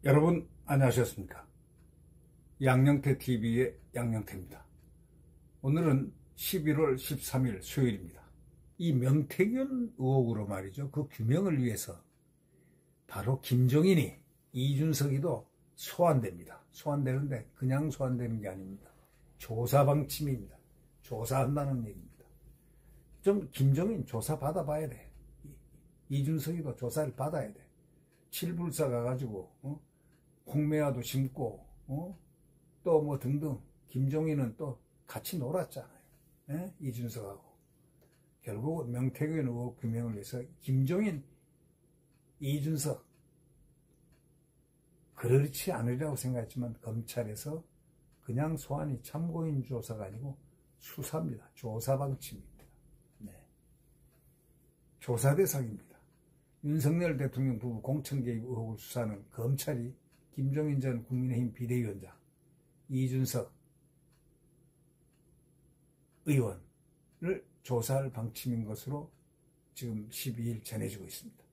여러분 안녕하셨습니까? 양영태TV의 양영태입니다. 오늘은 11월 13일 수요일입니다. 이 명태균 의혹으로 말이죠. 그 규명을 위해서 바로 김종인이 이준석이도 소환됩니다. 소환되는데 그냥 소환되는 게 아닙니다. 조사 방침입니다. 조사한다는 얘기입니다. 좀 김종인 조사 받아봐야 돼. 이준석이도 조사를 받아야 돼. 칠불사 가가지고 홍매화도 심고 또 뭐 등등. 김종인은 또 같이 놀았잖아요. 예? 이준석하고. 결국 명태균 의혹 규명을 위해서 김종인, 이준석 그렇지 않으리라고 생각했지만 검찰에서 그냥 소환이 참고인 조사가 아니고 수사입니다. 조사 방침입니다. 네. 조사 대상입니다. 윤석열 대통령 부부 공천 개입 의혹을 수사하는 검찰이 김종인 전 국민의힘 비대위원장, 이준석 의원을 조사할 방침인 것으로 지금 12일 전해지고 있습니다.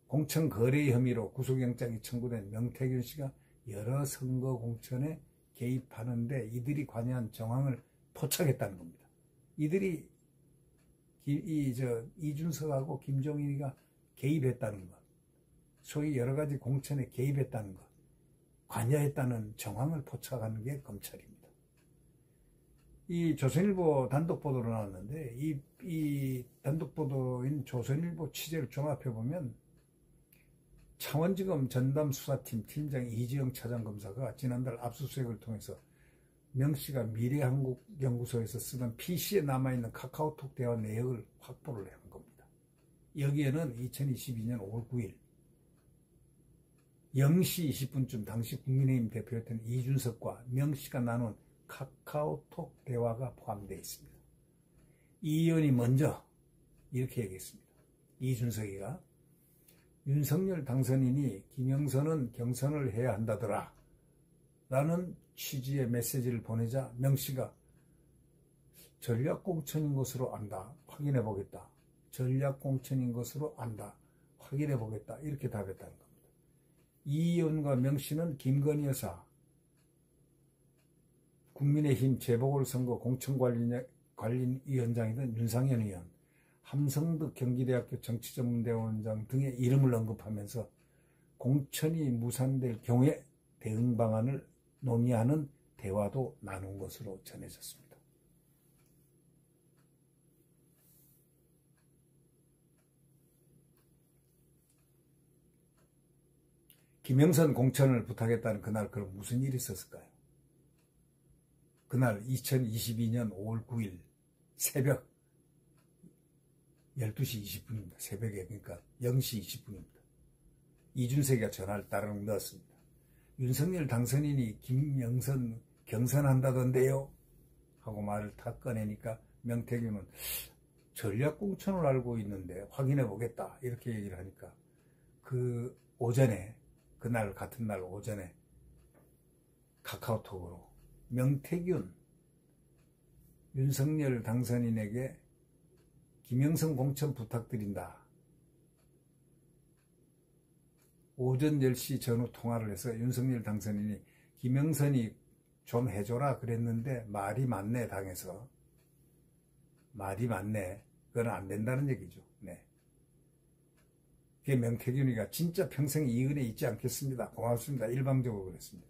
공천 거래 혐의로 구속영장이 청구된 명태균 씨가 여러 선거 공천에 개입하는데 이들이 관여한 정황을 포착했다는 겁니다. 이들이 이준석하고 김종인이가 개입했다는 것, 소위 여러 가지 공천에 개입했다는 것, 관여했다는 정황을 포착하는 게 검찰입니다. 이 조선일보 단독 보도로 나왔는데 이 단독 보도인 조선일보 취재를 종합해보면 창원지검 전담수사팀 팀장 이지영 차장검사가 지난달 압수수색을 통해서 명씨가 미래한국연구소에서 쓰던 PC에 남아있는 카카오톡 대화 내역을 확보를 한 겁니다. 여기에는 2022년 5월 9일 0시 20분쯤 당시 국민의힘 대표였던 이준석과 명씨가 나눈 카카오톡 대화가 포함되어 있습니다. 이 의원이 먼저 이렇게 얘기했습니다. 이준석이가 윤석열 당선인이 김영선은 경선을 해야 한다더라 라는 취지의 메시지를 보내자 명씨가 전략공천인 것으로 안다. 확인해 보겠다. 전략공천인 것으로 안다. 확인해 보겠다. 이렇게 답했다는 겁니다. 이 의원과 명씨는 김건희 여사, 국민의힘 재보궐선거 공천관리위원장이던 윤상현 의원, 함성득 경기대학교 정치전문대원장 등의 이름을 언급하면서 공천이 무산될 경우에 대응 방안을 논의하는 대화도 나눈 것으로 전해졌습니다. 김영선 공천을 부탁했다는 그날 그럼 무슨 일이 있었을까요? 그날 2022년 5월 9일 새벽 12시 20분입니다. 새벽에, 그러니까 0시 20분입니다. 이준석이가 전화를 따르릉 넣었습니다. 윤석열 당선인이 김영선 경선한다던데요? 하고 말을 탁 꺼내니까 명태균은 전략공천을 알고 있는데 확인해 보겠다. 이렇게 얘기를 하니까 그 오전에, 그날 같은 날 오전에 카카오톡으로 명태균 윤석열 당선인에게 김영선 공천 부탁드린다. 오전 10시 전후 통화를 해서 윤석열 당선인이 김영선이 좀 해줘라 그랬는데 말이 많네 당해서. 말이 많네. 그건 안 된다는 얘기죠. 네. 그게 명태균이가 진짜 평생 이 은혜 잊지 않겠습니다. 고맙습니다. 일방적으로 그랬습니다.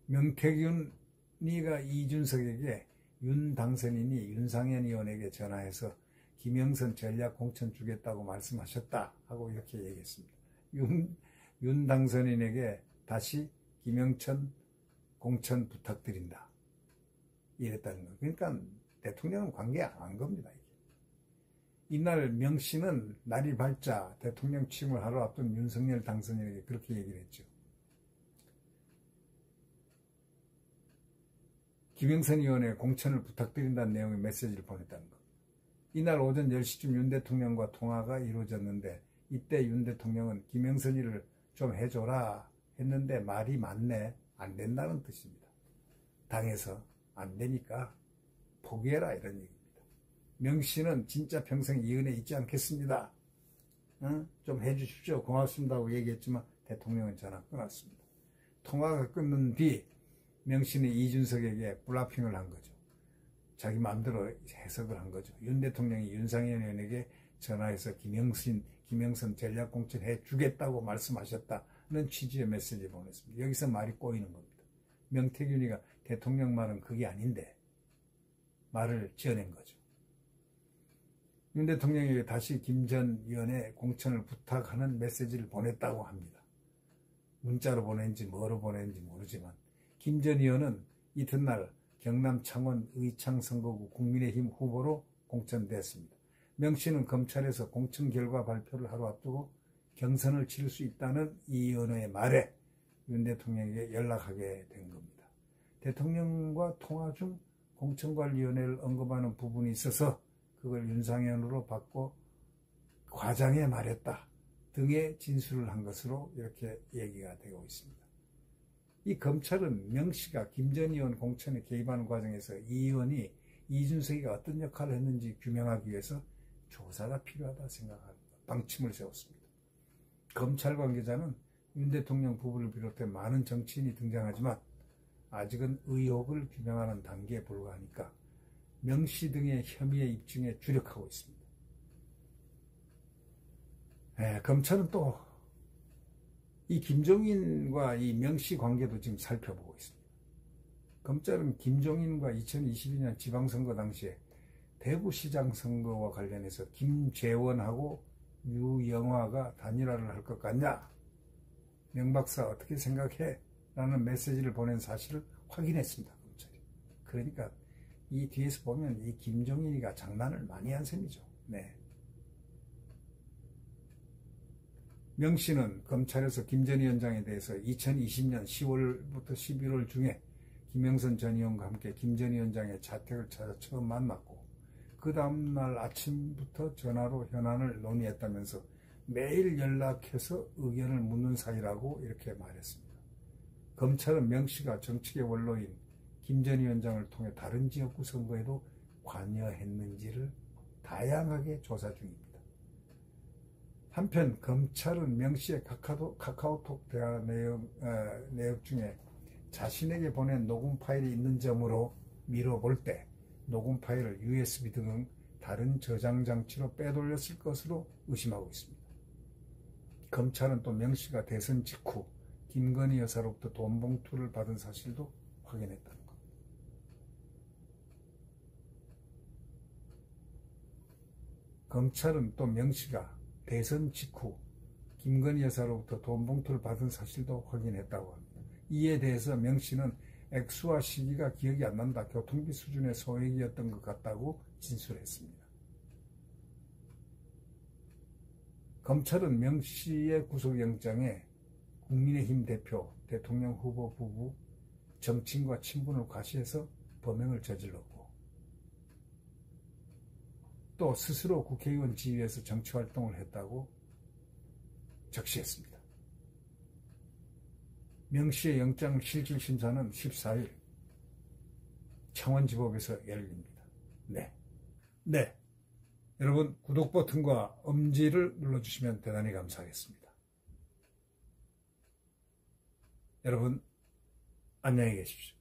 명태균이가 이준석에게 윤 당선인이 윤상현 의원에게 전화해서 김영선 전략 공천 주겠다고 말씀하셨다 하고 이렇게 얘기했습니다. 윤 당선인에게 다시 김영천 공천 부탁드린다 이랬다는 거예요. 그러니까 대통령은 관계 안 한 겁니다. 이날 명씨는 날이 밝자 대통령 취임을 하루 앞둔 윤석열 당선인에게 그렇게 얘기를 했죠. 김영선 의원의 공천을 부탁드린다는 내용의 메시지를 보냈다는 것. 이날 오전 10시쯤 윤 대통령과 통화가 이루어졌는데 이때 윤 대통령은 김영선이를 좀 해줘라 했는데 말이 많네. 안 된다는 뜻입니다. 당에서 안 되니까 포기해라 이런 얘기입니다. 명씨는 진짜 평생 이 은혜 잊지 않겠습니다. 좀 해주십시오. 고맙습니다 하고 얘기했지만 대통령은 전화 끊었습니다. 통화가 끊는 뒤 명씨는 이준석에게 블라핑을 한 거죠. 자기 마음대로 해석을 한 거죠. 윤 대통령이 윤상현 의원에게 전화해서 김영선 전략공천 해주겠다고 말씀하셨다는 취지의 메시지를 보냈습니다. 여기서 말이 꼬이는 겁니다. 명태균이가 대통령 말은 그게 아닌데 말을 지어낸 거죠. 윤 대통령에게 다시 김 전 의원의 공천을 부탁하는 메시지를 보냈다고 합니다. 문자로 보낸지 뭐로 보낸지 모르지만 김 전 의원은 이튿날 경남 창원 의창 선거구 국민의힘 후보로 공천됐습니다. 명씨는 검찰에서 공천 결과 발표를 하루 앞두고 경선을 치를 수 있다는 이 의원의 말에 윤 대통령에게 연락하게 된 겁니다. 대통령과 통화 중 공천관리위원회를 언급하는 부분이 있어서 그걸 윤상현으로 바꿔 과장해 말했다 등의 진술을 한 것으로 이렇게 얘기가 되고 있습니다. 이 검찰은 명씨가 김 전 의원 공천에 개입하는 과정에서 이 의원이 이준석이가 어떤 역할을 했는지 규명하기 위해서 조사가 필요하다 생각하는 방침을 세웠습니다. 검찰 관계자는 윤 대통령 부부를 비롯해 많은 정치인이 등장하지만 아직은 의혹을 규명하는 단계에 불과하니까 명씨 등의 혐의의 입증에 주력하고 있습니다. 검찰은 또 이 김종인과 이 명씨 관계도 지금 살펴보고 있습니다. 검찰은 김종인과 2022년 지방선거 당시에 대구시장 선거와 관련해서 김재원하고 유영화가 단일화를 할 것 같냐? 명박사 어떻게 생각해? 라는 메시지를 보낸 사실을 확인했습니다. 검찰이. 그러니까 이 뒤에서 보면 이 김종인이가 장난을 많이 한 셈이죠. 네. 명씨는 검찰에서 김 전 위원장에 대해서 2020년 10월부터 11월 중에 김영선 전 의원과 함께 김 전 위원장의 자택을 찾아 처음 만났고 그 다음날 아침부터 전화로 현안을 논의했다면서 매일 연락해서 의견을 묻는 사이라고 이렇게 말했습니다. 검찰은 명씨가 정치계 원로인 김 전 위원장을 통해 다른 지역구 선거에도 관여했는지를 다양하게 조사 중입니다. 한편 검찰은 명씨의 카카오톡 대화 내역 중에 자신에게 보낸 녹음 파일이 있는 점으로 미뤄볼 때 녹음 파일을 USB 등 다른 저장 장치로 빼돌렸을 것으로 의심하고 있습니다. 검찰은 또 명씨가 대선 직후 김건희 여사로부터 돈 봉투를 받은 사실도 확인했다는 겁니다. 검찰은 또 명씨가 대선 직후 김건희 여사로부터 돈 봉투를 받은 사실도 확인했다고 합니다. 이에 대해서 명씨는 액수와 시기가 기억이 안 난다. 교통비 수준의 소액이었던 것 같다고 진술했습니다. 검찰은 명씨의 구속영장에 국민의힘 대표, 대통령 후보 부부, 정치인과 친분을 과시해서 범행을 저질렀고 또 스스로 국회의원 지위에서 정치활동을 했다고 적시했습니다. 명씨의 영장 실질 심사는 14일 창원지법에서 열립니다. 네. 여러분 구독 버튼과 엄지를 눌러주시면 대단히 감사하겠습니다. 여러분 안녕히 계십시오.